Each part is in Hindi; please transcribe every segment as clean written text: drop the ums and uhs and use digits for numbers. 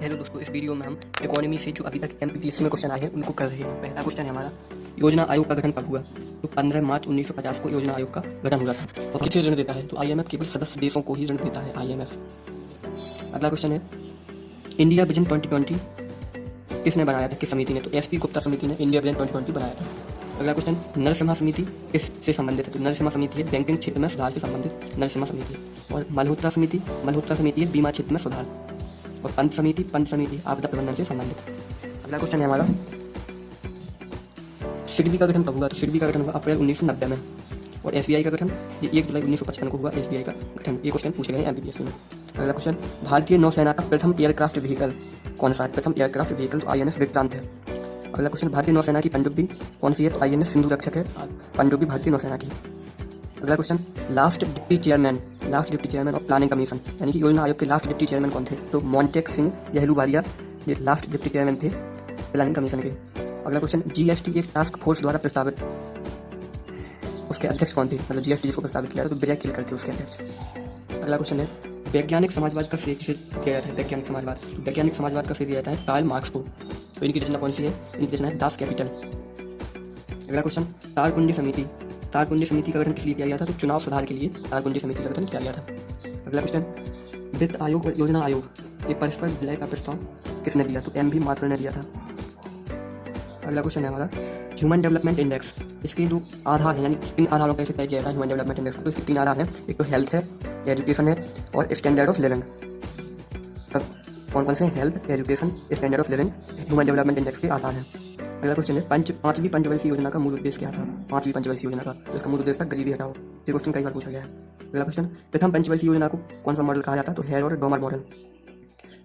हेलो दोस्तों, इस वीडियो में हम इकोनॉमी से जो अभी तक एमपीपीएससी में क्वेश्चन आए हैं उनको कर रहे हैं। पहला क्वेश्चन है हमारा, योजना आयोग का गठन कब हुआ? तो 15 मार्च 1950 को योजना आयोग का गठन हुआ था। और किसे ऋण देता है? तो आईएमएफ केवल सदस्य देशों को ही ऋण देता है, आईएमएफ। अगला क्वेश्चन है, इंडिया विजन 2020 किसने बनाया था, किस समिति ने? तो एसपी गुप्ता समिति ने इंडिया विजन 2020 बनाया था। अगला क्वेश्चन, नरसिम्हा समिति किससे संबंधित है? तो नरसिम्हा समिति है बैंकिंग क्षेत्र में सुधार से संबंधित नरसिम्हा समिति। और मल्होत्रा समिति है बीमा क्षेत्र में सुधार। और पंत समिति आपदा प्रबंधन से संबंधित। अगला क्वेश्चन है हमारा, सिडबी का गठन कब हुआ? तो सिडबी का गठन हुआ अप्रैल 1990 में। और एसबीआई का गठन ये 1 जुलाई 1955 को हुआ, एसबीआई का गठन। ये क्वेश्चन पूछे गए एमपीपीएससी में। अगला क्वेश्चन, भारतीय नौसेना का प्रथम एयरक्राफ्ट व्हीकल कौन सा है? प्रथम एयरक्राफ्ट व्हीकल तो आईएनएस विक्रांत है। अगला क्वेश्चन, भारतीय नौसेना की पनडुब्बी कौन सी है? तो आईएनएस सिंधु रक्षक है पनडुब्बी भारतीय नौसेना की। अगला question, last deputy chairman of planning commission, यानी कि योजना आयोग के लास्ट डिप्टी चेयरमैन कौन थे? तो मोंटेक सिंह यहलूवालिया ये लास्ट डिप्टी चेयरमैन थे प्लानिंग कमीशन के। अगला क्वेश्चन, जीएसटी एक टास्क फोर्स द्वारा प्रस्तावित, उसके अध्यक्ष कौन थे? मतलब जीएसटी जिसको प्रस्तावित किया था तो विजय किलकर थे उसके अध्यक्ष। अगला क्वेश्चन है, वैज्ञानिक समाजवाद का श्रेय किसे दिया जाता है? वैज्ञानिक समाजवाद का श्रेय दिया जाता है कार्ल मार्क्स को। तो इनकी रचना कौन सी है? इनकी रचना है दास कैपिटल। अगला क्वेश्चन, तारकुंडी समिति का गठन किस लिए किया गया था? तो चुनाव सुधार के लिए तारकुंडी समिति का गठन किया गया था। अगला क्वेश्चन, वित्त आयोग और योजना आयोग ये परस्पर विलय का प्रस्ताव किसने दिया? तो एम भी माथुर ने दिया था। अगला क्वेश्चन है हमारा, ह्यूमन डेवलपमेंट इंडेक्स, इसके जो आधार हैं, यानी 3 आधारों का इसे तय किया था ह्यूमन डेवलपमेंट इंडेक्स को। तो इसके 3 आधार हैं, एक तो हेल्थ है, एजुकेशन है और स्टैंडर्ड ऑफ लिविंग। तब कौन से health, education, standard of living human development index के आधार हैं। अगला क्वेश्चन है, पांचवी पंचवर्षीय योजना का मूल उद्देश्य क्या था? पांचवी पंचवर्षीय योजना का तो इसका मूल उद्देश्य था गरीबी हटाओ। ये क्वेश्चन कई बार पूछा गया है। अगला क्वेश्चन, प्रथम पंचवर्षीय योजना को कौन सा मॉडल कहा जाता है? तो हेयर और डोमर मॉडल।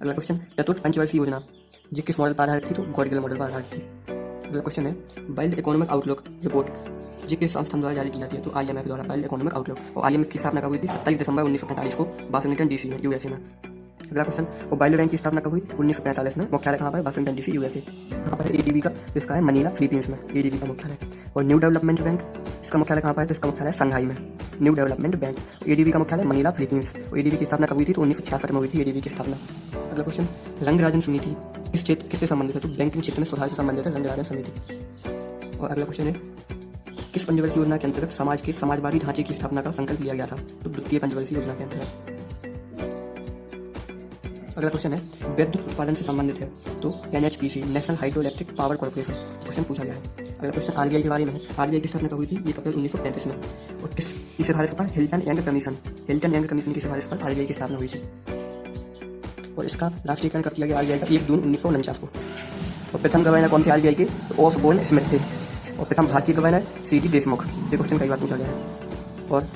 अगला क्वेश्चन, चतुर्थ पंचवर्षीय योजना जी किस मॉडल पर आधारित थी? तो गॉडगिल मॉडल पर आधारित थी। अगला क्वेश्चन है, वर्ल्ड इकोनॉमिक आउटलुक रिपोर्ट जी किस संस्थान द्वारा जारी की जाती है? तो आईएमएफ द्वारा वर्ल्ड इकोनॉमिक आउटलुक। और आईएमएफ की स्थापना कब हुई थी? 27 दिसंबर 1945 को वाशिंगटन डीसी में, यूएसए में। अगला क्वेश्चन, वो वर्ल्ड बैंक की स्थापना कब हुई? 1945 में। मुख्यालय कहाँ पर? Washington DC, USA. कहाँ पर? एडीबी का, इसका है मनीला, फिलीपींस में, एडीबी का मुख्यालय। और न्यू डेवलपमेंट बैंक, इसका मुख्यालय कहाँ पर है? तो इसका मुख्यालय शंघाई में, न्यू डेवलपमेंट बैंक। एडीबी का मुख्यालय मनीला, फिलीपींस। और एडीबी की स्थापना कब हुई थी? तो 1966 में हुई थी एडीबी की स्थापना। अगला क्वेश्चन, रंगराजन समिति किससे संबंधित है? तो बैंकिंग क्षेत्र में सुधार से संबंधित है रंगराजन समिति। और अगला क्वेश्चन है, किस पंचवर्षीय योजना के अंतर्गत समाज के समाजवादी ढांचे की स्थापना का संकल्प लिया गया था? तो द्वितीय पंचवर्षीय योजना के अंतर्गत। अगला क्वेश्चन है, विद्युत उत्पादन से संबंधित है तो NHPC, national hydro electric power corporation question पूछा गया है। अगला क्वेश्चन, आरबीआई के बारे में है। आरबीआई की स्थापना कब हुई थी? ये अप्रैल 1935 में। और किस सिफारिश पर? हिल्टन यंग कमीशन की सिफारिश पर आरबीआई की स्थापना हुई थी। और इसका राष्ट्रीयकरण कब किया गया आरबीआई का? 1 जून 1949 को। और प्रथम गवर्नर कौन थे आरबीआई के? तो ऑसबोर्न स्मिथ थे। और प्रथम भारतीय गवर्नर सीडी देशमुख। ये क्वेश्चन कई बार पूछा गया है। और